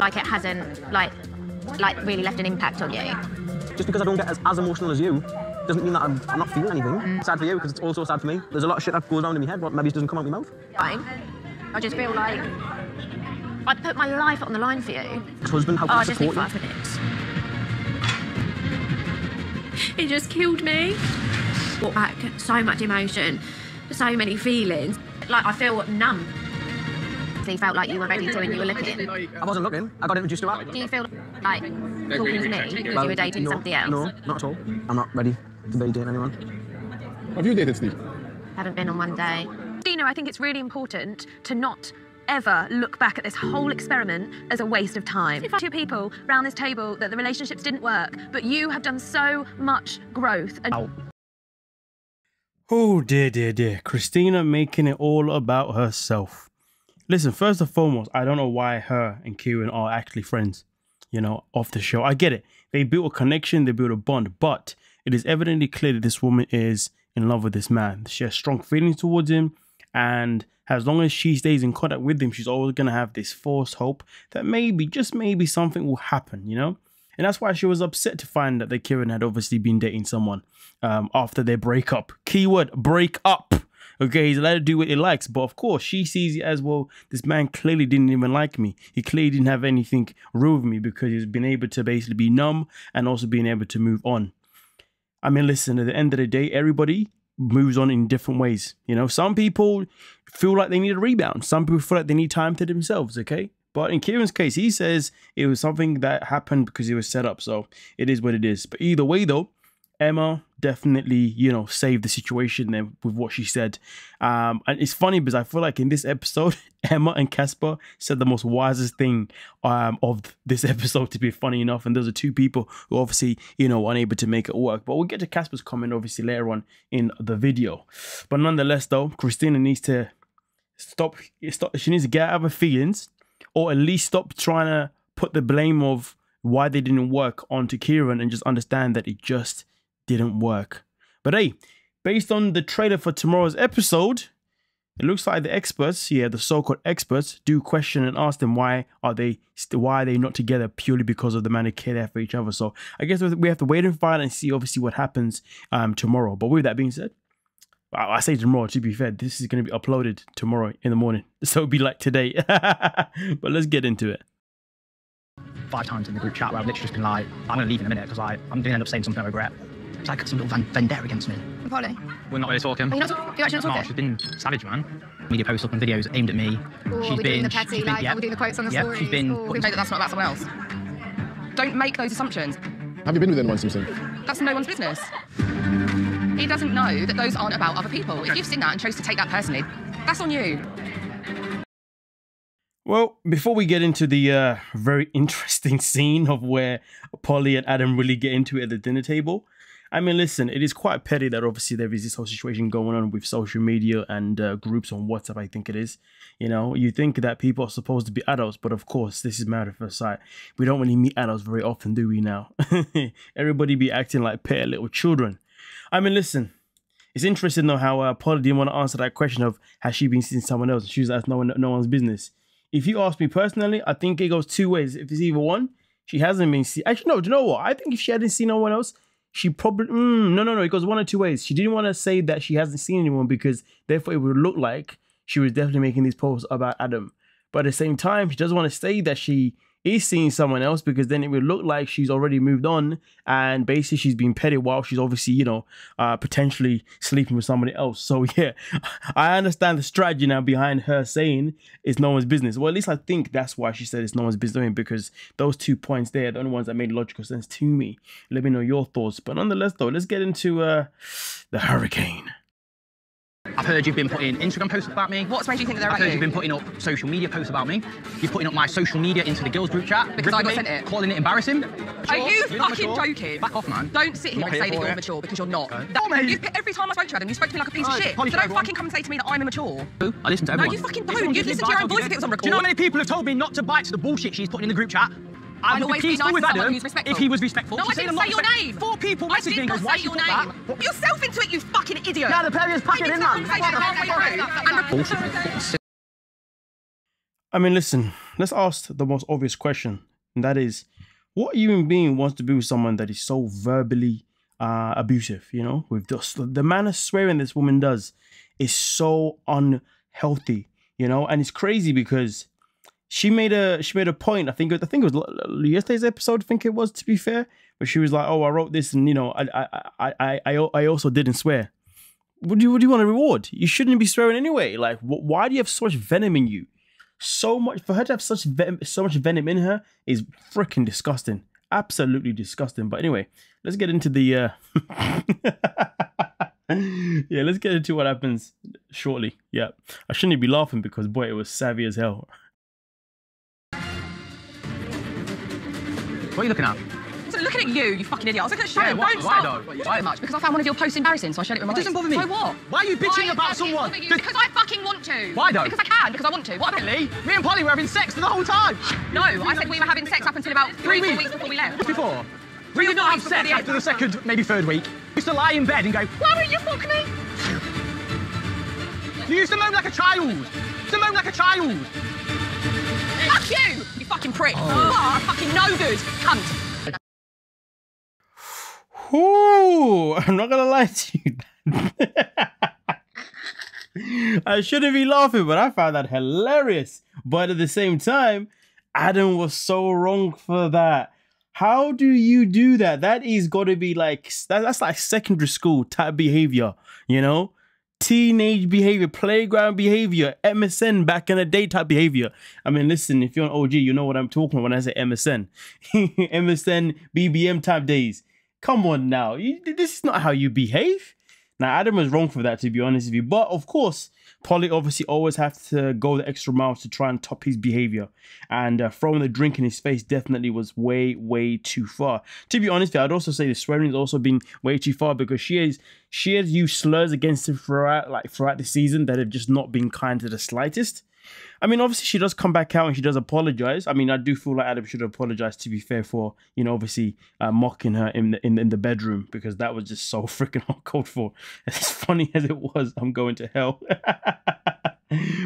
like it hasn't like really left an impact on you? Just because I don't get as emotional as you doesn't mean that I'm not feeling anything. Sad for you because it's also sad for me. There's a lot of shit that goes on in my head, but maybe it doesn't come out my mouth. Fine. I just feel like I'd put my life on the line for you. Husband, how can I support you? I just need 5 minutes. It just killed me. Brought back so much emotion, so many feelings. Like, I feel numb. You felt like you were ready to and you were looking. I wasn't looking. I got introduced to her. Do you feel like talking to me because you were dating somebody else? No, not at all. I'm not ready to be dating anyone. Have you dated Steve? Haven't been on one day. Dino, I think it's really important to not ever look back at this whole experiment as a waste of time. If 2 people around this table that the relationships didn't work, but you have done so much growth. And oh dear, dear, dear. Christina making it all about herself. Listen, first and foremost, I don't know why her and Kieran are actually friends, you know, off the show. I get it. They built a connection, they built a bond, but it is evidently clear that this woman is in love with this man. She has strong feelings towards him, and as long as she stays in contact with him, she's always going to have this false hope that maybe, just maybe, something will happen, you know? And that's why she was upset to find that Kieran had obviously been dating someone after their breakup. Keyword, break up. Okay, he's allowed to do what he likes, but of course, she sees it as, well, this man clearly didn't even like me. He clearly didn't have anything real with me because he's been able to basically be numb and also being able to move on. I mean, listen, at the end of the day, everybody moves on in different ways. You know, some people feel like they need a rebound. Some people feel like they need time to themselves, okay? But in Kieran's case, he says it was something that happened because it was set up. So it is what it is. But either way, though, Emma definitely, you know, saved the situation there with what she said. And it's funny because I feel like in this episode, Emma and Casper said the most wisest thing of this episode, to be funny enough. And those are 2 people who obviously, you know, unable to make it work. But we'll get to Casper's comment obviously later on in the video. But nonetheless, though, Christina needs to stop. She needs to get out of her feelings, or at least stop trying to put the blame of why they didn't work onto Kieran, and just understand that it just didn't work. But hey, based on the trailer for tomorrow's episode, it looks like the experts, the so-called experts, do question and ask them why are they not together purely because of the man who cared for each other. So I guess we have to wait and find and see obviously what happens tomorrow. But with that being said, I say tomorrow, to be fair, this is going to be uploaded tomorrow in the morning, so it'll be like today. But let's get into it. 5 times in the group chat where I've literally just been like, I'm going to leave in a minute because I'm going to end up saying something I regret. It's like some little vendetta against me. Polly? We're not really talking. Are you actually not talking? She's been savage, man. Media posts up and videos aimed at me. She's been doing the petty, like, are we doing the quotes on the stories? She's been... We know that that's not about someone else. Don't make those assumptions. Have you been with anyone since then? That's no one's business. He doesn't know that those aren't about other people. If you've seen that and chose to take that personally, that's on you. Well, before we get into the very interesting scene of where Polly and Adam really get into it at the dinner table, I mean, listen, it is quite petty that obviously there is this whole situation going on with social media and groups on WhatsApp, I think it is. You know, you think that people are supposed to be adults, but of course, this is married at first sight. We don't really meet adults very often, do we now? Everybody be acting like pet little children. I mean, listen, it's interesting though how Polly didn't want to answer that question of has she been seeing someone else? She was like, no one's business. If you ask me personally, I think it goes 2 ways. If it's either one, she hasn't been seen. Actually, no, do you know what? I think if she hadn't seen no one else, she probably... No. It goes 1 or 2 ways. She didn't want to say that she hasn't seen anyone because therefore it would look like she was definitely making these posts about Adam. But at the same time, she doesn't want to say that she is seeing someone else because then it would look like she's already moved on and basically she's been petty while she's obviously, you know, potentially sleeping with somebody else. So yeah, I understand the strategy now behind her saying it's no one's business. Well, at least I think that's why she said it's no one's business, because those 2 points there are the only ones that made logical sense to me. Let me know your thoughts. But nonetheless though, let's get into the hurricane. I've heard you've been putting Instagram posts about me. What's made you think that they're about you? I've heard you've been putting up social media posts about me. You're putting up my social media into the girls' group chat. Because I got sent it. Calling it embarrassing. Are you fucking joking? Back off, man. Don't sit here and say that you're immature, because you're not. Every time I spoke to Adam, you spoke to me like a piece of shit. So don't fucking come and say to me that I'm immature. I listen to everyone. No, you fucking don't. You listen to your own voice if it was on record. Do you know how many people have told me not to bite to the bullshit she's putting in the group chat? I would be peaceful with Adam if he was respectful. No, I didn't say your name. 4 people messaged me and goes, why your name? Put yourself into it, you fucking idiot. Yeah, the period's packing in, man. I mean, listen, let's ask the most obvious question, and that is, what human being wants to be with someone that is so verbally abusive, you know? With the manner of swearing this woman does is so unhealthy, you know? And it's crazy because she made a point, I think it was yesterday's episode, I think it was, to be fair, but she was like, oh, I wrote this and, you know, I also didn't swear. What do you want a reward? You shouldn't be swearing anyway. Like, why do you have so much venom in you? So much, for her to have so much venom in her is freaking disgusting. Absolutely disgusting. But anyway, let's get into the yeah, let's get into what happens shortly. Yeah, I shouldn't be laughing because boy, it was savvy as hell. What are you looking at? So looking at you fucking idiot. I was looking at Sharon. Yeah, Don't why stop. though? Why much? Because I found one of your posts embarrassing, so I shared it with my mates. It doesn't bother me. So what? Why are you bitching about someone? Because I fucking want to. Why though? Because I can. Because I want to. What? Really? Me and Polly were having sex the whole time. No, I said we were having sex up until about 4 weeks before we left. Before? We did not have sex after the second, maybe third week. You used to lie in bed and go, why won't you fuck me? You used to moan like a child. Fuck you, you fucking prick. Oh, fucking no good, cunt. Ooh, I'm not gonna lie to you. I shouldn't be laughing, but I found that hilarious. But at the same time, Adam was so wrong for that. How do you do that? That is got to be like, that's like secondary school type behavior, you know? Teenage behavior, playground behavior, MSN back in the day type behavior. I mean, listen, if you're an OG, you know what I'm talking about when I say MSN. MSN, BBM type days. Come on now, this is not how you behave. Now, Adam was wrong for that, to be honest with you. But of course, Polly obviously always have to go the extra mile to try and top his behavior. And throwing the drink in his face definitely was way, way too far. To be honest with you, I'd also say the swearing has also been way too far because she has used slurs against him throughout the season that have just not been kind to the slightest. I mean, obviously, she does come back out and she does apologize. I mean, I do feel like Adam should apologize, to be fair, for, you know, obviously mocking her in the bedroom, because that was just so freaking uncalled for. As funny as it was, I'm going to hell.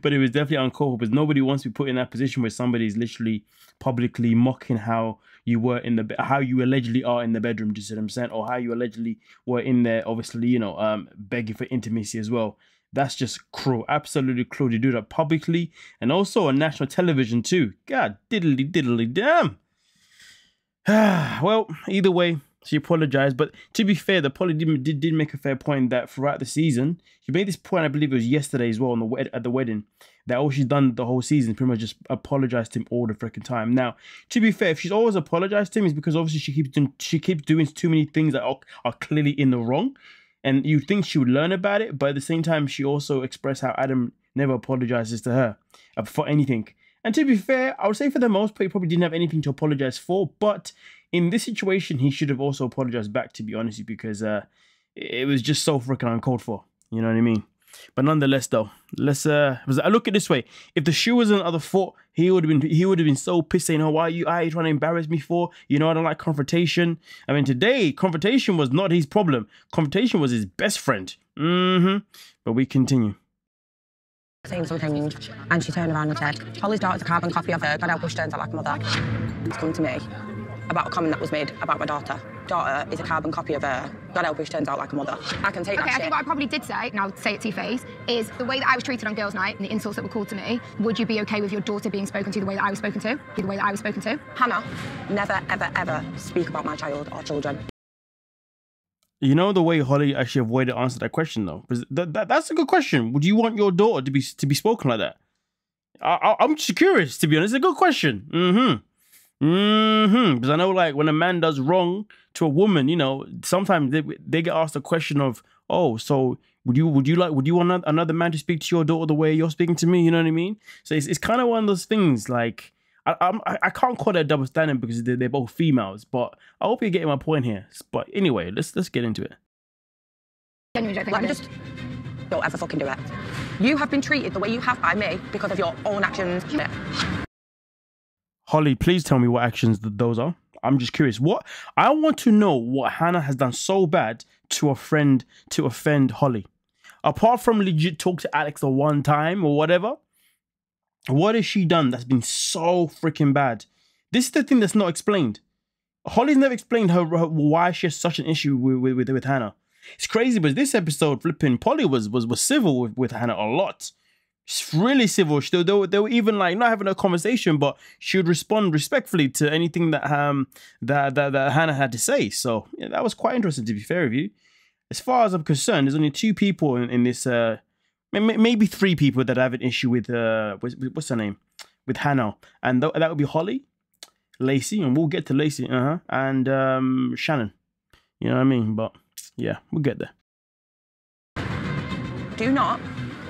But it was definitely uncalled for, because nobody wants to be put in that position where somebody is literally publicly mocking how you were how you allegedly are in the bedroom, do you see what I'm saying? Or how you allegedly were in there, obviously, you know, begging for intimacy as well. That's just cruel, absolutely cruel to do that publicly and also on national television too. God diddly damn. Well, either way, she apologized. But to be fair, the Polly did make a fair point that throughout the season, she made this point, I believe it was yesterday as well at the wedding, that all she's done the whole season pretty much just apologized to him all the freaking time. Now, to be fair, if she's always apologized to him, it's because obviously she keeps doing too many things that are clearly in the wrong. And you think she would learn about it, but at the same time, she also expressed how Adam never apologizes to her for anything. And to be fair, I would say for the most part, he probably didn't have anything to apologize for. But in this situation, he should have also apologized back, to be honest, because it was just so freaking uncalled for. You know what I mean? But nonetheless, though, let's I look at it this way: if the shoe was on the other foot, he would have been so pissed, saying, "Oh, why are you trying to embarrass me for? You know, I don't like confrontation." I mean, today confrontation was not his problem. Confrontation was his best friend. But we continue. Saying something, and she turned around and said, "Holly's daughter's a carbon copy of her. God help her, she turns out like a mother." It's come to me about a comment that was made about my daughter. Daughter is a carbon copy of her. God help her, she turns out like a mother. I can take that I shit. think what I probably did say, and I'll say it to your face, is the way that I was treated on girls' night and the insults that were called to me, would you be okay with your daughter being spoken to the way that I was spoken to? The way that I was spoken to? Hannah, never, ever, ever speak about my child or children. You know the way Holly actually avoided answering that question, though? That's a good question. Would you want your daughter to be spoken like that? I'm just curious, to be honest. It's a good question. Because I know, like, when a man does wrong to a woman, you know, sometimes they get asked a question of, oh, so would you want another man to speak to your daughter the way you're speaking to me? You know what I mean? So it's kind of one of those things, like, I can't call that double standard because they're both females, but I hope you're getting my point here. But anyway, let's get into it. Genuinely don't think Let me I did. just... Don't ever fucking do it. You have been treated the way you have by me because of your own actions. Holly, please tell me what actions those are. I'm just curious. I want to know what Hannah has done so bad to a friend to offend Holly. Apart from legit talk to Alex the one time or whatever, What has she done that's been so freaking bad? This is the thing that's not explained. Holly's never explained her why she has such an issue with Hannah. It's crazy, but this episode, flipping Polly was civil with Hannah a lot. She's really civil. They were even like not having a conversation, but she would respond respectfully to anything that that Hannah had to say. So yeah, that was quite interesting, to be fair with you. As far as I'm concerned, there's only 2 people in this, maybe 3 people that have an issue with what's her name, with Hannah, and that would be Holly, Lacey, and we'll get to Lacey, and Shannon. You know what I mean? But yeah, we'll get there. Do not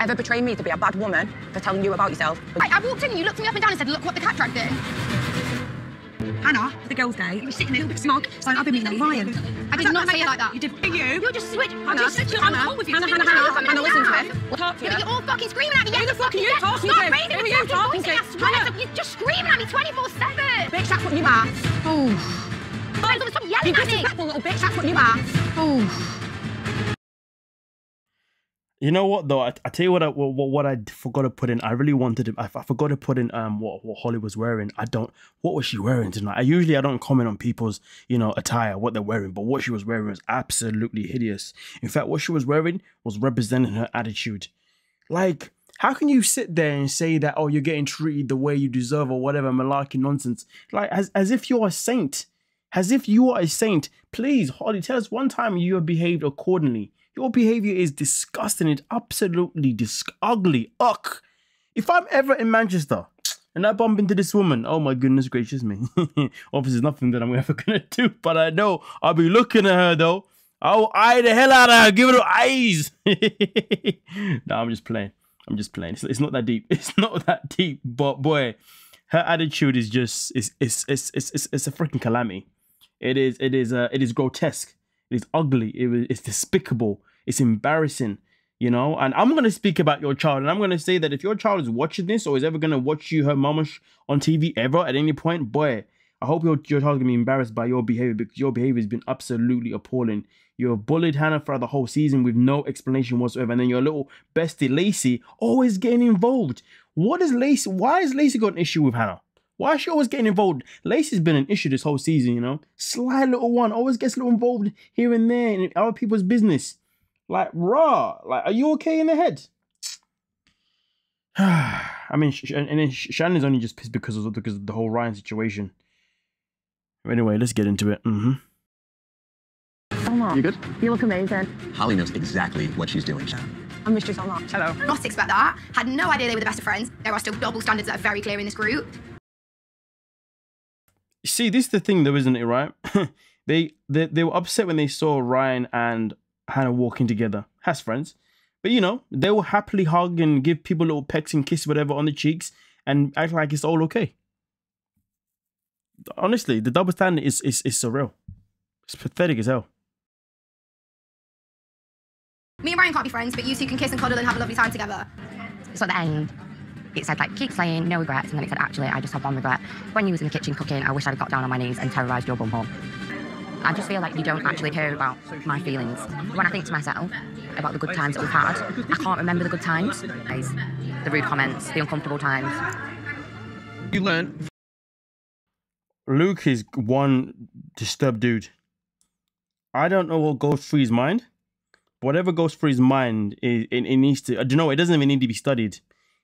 ever betray me to be a bad woman for telling you about yourself. I walked in and you looked me up and down and said, look what the cat dragged in. Hannah, the girls' day, you were sitting a little bit smug, so I've been meeting Ryan. I did not say it like that. You did. You're just switch. Hannah, listen to me. We'll talk to you. Yeah, but you're all fucking screaming at me. Who the fuck are you talking to? Who are you talking to? Hannah. You're just screaming at me 24/7. Bitch, that's what you are. Oh. Stop yelling You at me. disrespectful little bitch, that's what you are. Oh. You know what though? I tell you what I forgot to put in. I really wanted to. I forgot to put in what Holly was wearing. What was she wearing tonight? I don't comment on people's attire, what they're wearing, but what she was wearing was absolutely hideous. In fact, what she was wearing was representing her attitude. Like, how can you sit there and say that, oh, you're getting treated the way you deserve or whatever malarkey nonsense? Like, as if you're a saint. As if you are a saint. Please, Holly, tell us one time you have behaved accordingly. Your behavior is disgusting. It's absolutely ugly. Ugh. If I'm ever in Manchester and I bump into this woman, oh my goodness gracious me. Obviously, there's nothing that I'm ever going to do, but I know I'll be looking at her though. I'll eye the hell out of her. Give her the eyes. No, I'm just playing. I'm just playing. It's not that deep. It's not that deep. But boy, her attitude is just, it's a freaking calamity. It is grotesque. It's ugly. It's despicable. It's embarrassing, and I'm going to speak about your child, and I'm going to say that if your child is watching this or is ever going to watch you, her mama on TV ever at any point, boy, I hope your child's going to be embarrassed by your behavior, because your behavior has been absolutely appalling. You bullied Hannah throughout the whole season with no explanation whatsoever, and then your little bestie Lacey always getting involved. Why has Lacey got an issue with Hannah? Why is she always getting involved? Lacey's been an issue this whole season, Sly little one, always gets a little involved here and there in other people's business. Like, raw. Like, are you okay in the head? I mean, and then Shannon's only just pissed because of the whole Ryan situation. Anyway, let's get into it. You good? You look amazing. Holly knows exactly what she's doing, Shannon. I missed you so much. Hello. Not expect that. Had no idea they were the best of friends. There are still double standards that are very clear in this group. See, this is the thing though, isn't it, right? They were upset when they saw Ryan and Hannah walking together as friends. But they will happily hug and give people little pecks and kiss whatever on the cheeks and act like it's all okay. Honestly, the double standard is surreal. It's pathetic as hell. Me and Ryan can't be friends, but you two can kiss and cuddle and have a lovely time together. So at the end, it said, like, keep saying no regrets, and then it said, actually, I just have one regret. When you was in the kitchen cooking, I wish I'd got down on my knees and terrorised your bum hole. I just feel like you don't actually care about my feelings. When I think to myself about the good times that we've had, I can't remember the good times. The rude comments, the uncomfortable times. You learn. Luke is one disturbed dude. I don't know what goes through his mind. Whatever goes through his mind, it needs to, I don't know, it doesn't even need to be studied.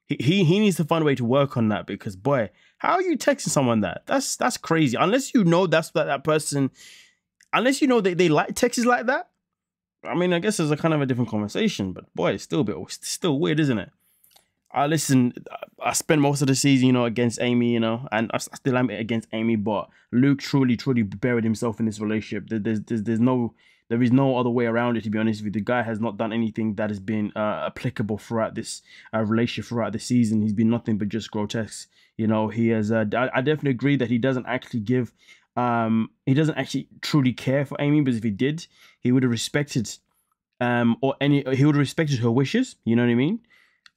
He needs to find a way to work on that, because boy, how are you texting someone that? That's crazy. Unless you know that's that person, unless you know they like texts like that. I mean, I guess it's a kind of a different conversation, but boy, it's still weird, isn't it? Listen, I spent most of the season, against Amy, and I still am against Amy, but Luke truly buried himself in this relationship. There is no other way around it, to be honest with you. The guy has not done anything that has been applicable throughout this relationship, throughout the season. He's been nothing but just grotesque. He has. I definitely agree that he doesn't actually give. He doesn't actually truly care for Amy, because if he did, he would have respected, he would have respected her wishes. You know what I mean?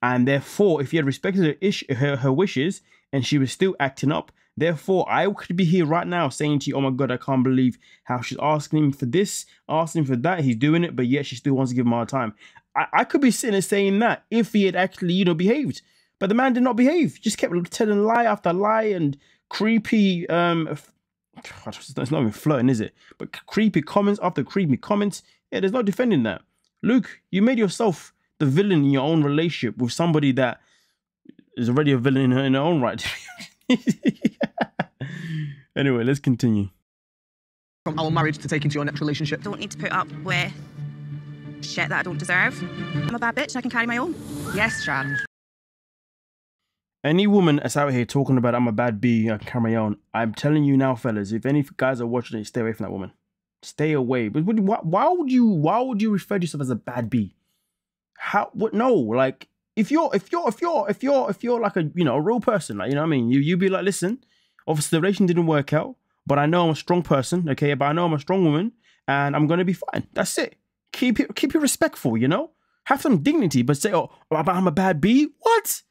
And therefore, if he had respected her wishes and she was still acting up, therefore, I could be here right now saying to you, oh my God, I can't believe how she's asking him for this, asking him for that. He's doing it, but yet she still wants to give him a hard time. I could be sitting there saying that if he had actually, behaved. But the man did not behave. He just kept telling lie after lie and creepy, it's not even flirting, is it? But creepy comments after creepy comments. Yeah, there's no defending that. Luke, you made yourself the villain in your own relationship with somebody that is already a villain in her own right. Anyway, let's continue. From our marriage to take into your next relationship. Don't need to put up with shit that I don't deserve. I'm a bad bitch and I can carry my own. Yes, Jan. Any woman that's out here talking about I'm a bad B, I can carry my own, I'm telling you now, fellas, if any guys are watching it, stay away from that woman. Stay away. But why would you refer to yourself as a bad B? How? What? No, like if you're like a a real person, like, you know what I mean, you be like, listen, obviously the relation didn't work out, but I know I'm a strong person, okay, but I know I'm a strong woman and I'm gonna be fine. That's it. Keep it respectful, you know? Have some dignity, but say, oh, I'm a bad B? What?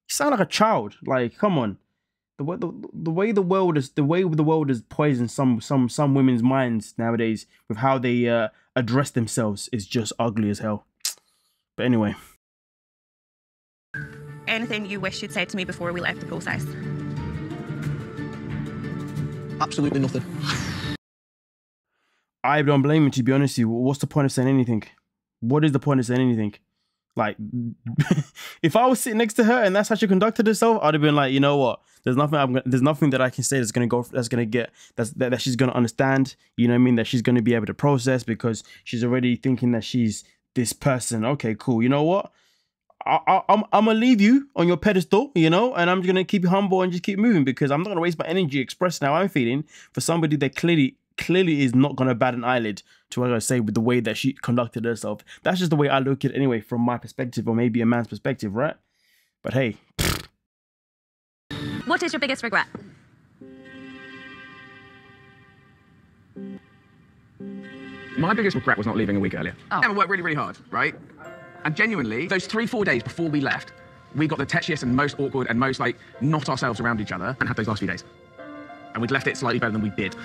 You sound like a child. Like, come on. The way the world is poisoned some women's minds nowadays with how they address themselves is just ugly as hell. But anyway. Anything you wish you'd said to me before we left the process? Absolutely nothing. I don't blame you, to be honest with you. What's the point of saying anything? What is the point of saying anything? Like, if I was sitting next to her and that's how she conducted herself, I'd have been like, you know what? There's nothing that I can say that she's gonna understand. You know what I mean? That she's gonna be able to process because she's already thinking that she's this person. Okay, cool. You know what? I'm gonna leave you on your pedestal, you know, and I'm just gonna keep you humble and just keep moving because I'm not gonna waste my energy expressing how I'm feeling for somebody that clearly is not gonna bat an eyelid to what I say with the way that she conducted herself. That's just the way I look at it anyway, from my perspective, or maybe a man's perspective, right? But hey. What is your biggest regret? My biggest regret was not leaving a week earlier. Oh. Emma worked really, really hard, right? And genuinely, those 3-4 days before we left, we got the tetchiest and most awkward and most, like, not ourselves around each other and had those last few days. And we'd left it slightly better than we did.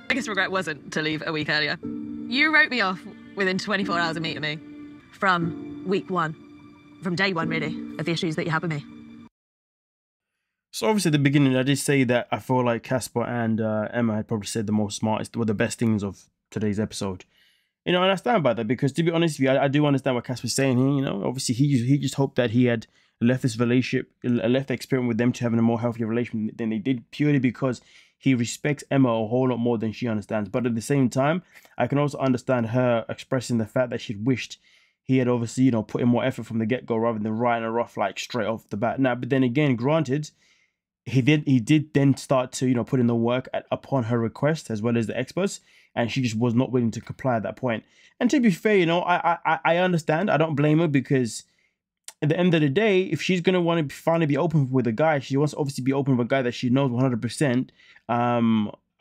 Biggest regret wasn't to leave a week earlier. You wrote me off within 24 hours of meeting me. From week one. From day one, really, of the issues that you had with me. So obviously at the beginning, I did say that I feel like Casper and Emma had probably said the most smartest, or the best things of today's episode. You know, and I stand by that because, to be honest with you, I do understand what Casper's saying here. You know, obviously he just hoped that he had left this relationship, left the experiment with them to having a more healthy relationship than they did, purely because he respects Emma a whole lot more than she understands. But at the same time, I can also understand her expressing the fact that she'd wished he had obviously, you know, put in more effort from the get-go rather than writing her off like straight off the bat. Now, but then again, granted, he did then start to, you know, put in the work upon her request as well as the experts, and she just was not willing to comply at that point. And to be fair, you know, I understand. I don't blame her because at the end of the day, if she's going to want to finally be open with a guy, she wants to obviously be open with a guy that she knows 100%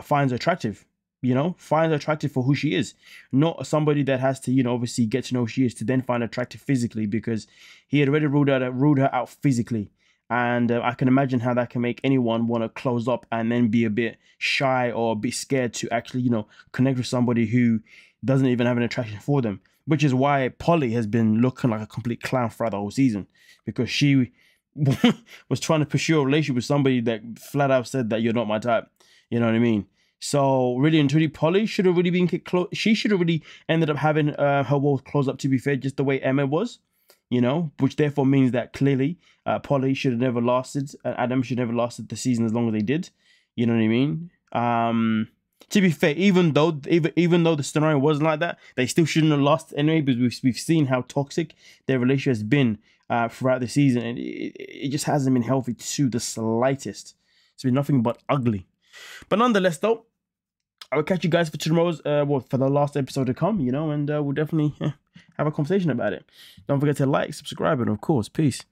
finds attractive, you know, finds attractive for who she is, not somebody that has to, you know, obviously get to know who she is to then find attractive physically, because he had already ruled her out physically. And I can imagine how that can make anyone want to close up and then be a bit shy or a bit scared to actually, you know, connect with somebody who doesn't even have an attraction for them. Which is why Polly has been looking like a complete clown throughout the whole season, because she was trying to pursue a relationship with somebody that flat out said that you're not my type. You know what I mean? So really and truly, Polly should have really been she should have really ended up having her walls closed up, to be fair, just the way Emma was. You know, which therefore means that clearly Polly should have never lasted, and Adam should have never lasted the season as long as they did. You know what I mean? To be fair, even though the scenario wasn't like that, they still shouldn't have lost anyway, because we've seen how toxic their relationship has been throughout the season, and it just hasn't been healthy to the slightest. It's been nothing but ugly. But nonetheless, though, I will catch you guys for tomorrow's, for the last episode to come, you know, and we'll definitely have a conversation about it. Don't forget to like, subscribe, and of course, peace.